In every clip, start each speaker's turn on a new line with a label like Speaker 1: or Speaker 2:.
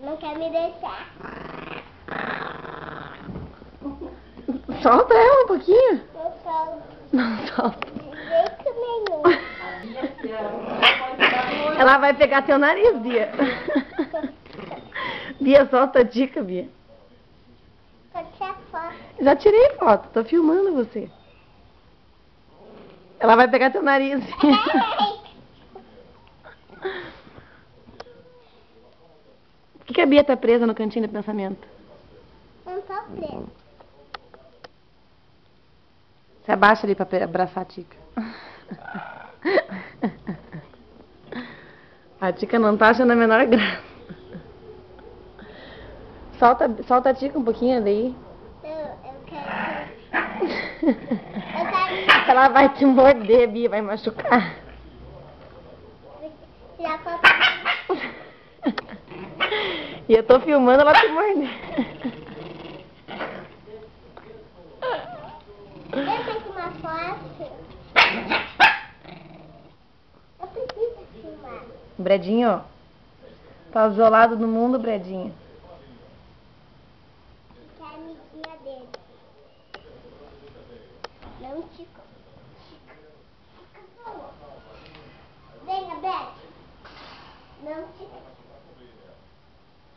Speaker 1: Não quer me deixar.
Speaker 2: Solta ela um pouquinho.
Speaker 1: Não solto.
Speaker 2: Não solta.
Speaker 1: De jeito nenhum.
Speaker 2: Ela vai pegar teu nariz, Bia. Bia, solta a dica, Bia.
Speaker 1: Pode tirar foto.
Speaker 2: Já tirei foto, tô filmando você. Ela vai pegar teu nariz. Por que a Bia tá presa no cantinho do pensamento?
Speaker 1: Não tô presa.
Speaker 2: Você abaixa ali pra abraçar a Tica. A Tica não tá achando a menor graça. Solta a Tica um pouquinho daí.
Speaker 1: Eu quero.
Speaker 2: Ela vai te morder, Bia, vai machucar.
Speaker 1: Tirar foto.
Speaker 2: E eu tô filmando ela te morder.
Speaker 1: Eu tenho uma foto. Eu preciso filmar.
Speaker 2: Bredinho, tá isolado do mundo, Bredinho.
Speaker 1: Que é a amiguinha dele. Não, Chico. Venha, Beth. Não, Chico.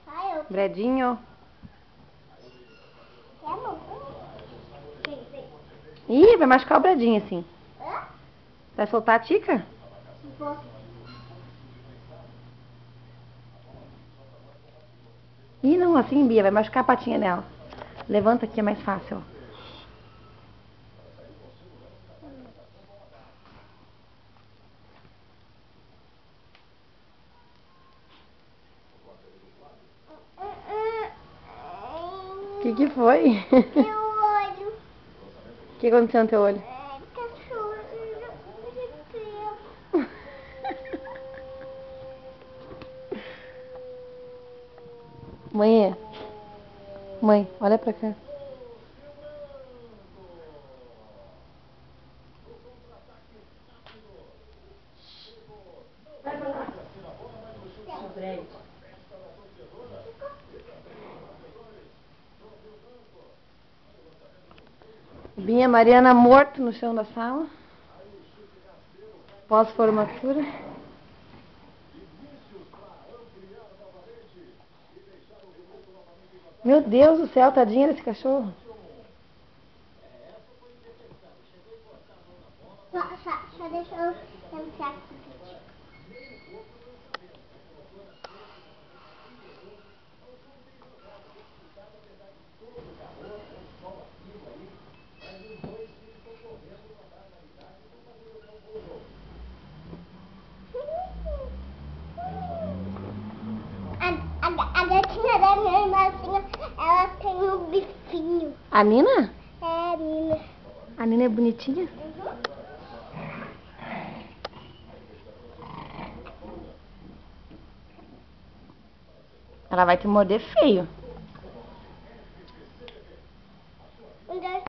Speaker 1: Ai, eu
Speaker 2: Bredinho.
Speaker 1: quero, amor. Vem.
Speaker 2: Ih, vai machucar o Bredinho assim.
Speaker 1: Hã?
Speaker 2: Vai soltar a Tica?
Speaker 1: Vou.
Speaker 2: Ih, não, assim, Bia, vai machucar a patinha dela. Levanta aqui, é mais fácil, ó. Que foi?
Speaker 1: Meu olho.
Speaker 2: O que aconteceu no teu olho?
Speaker 1: Tá sujo de pelo.
Speaker 2: Mãe, olha pra cá. Binha Mariana morto no chão da sala. Pós-formatura. Meu Deus do céu, tadinha desse cachorro.
Speaker 1: Só deixa eu entrar aqui. A gatinha da minha irmãzinha, ela tem um bifinho.
Speaker 2: A Nina?
Speaker 1: É, a Nina.
Speaker 2: A Nina é bonitinha? Ela vai te morder feio.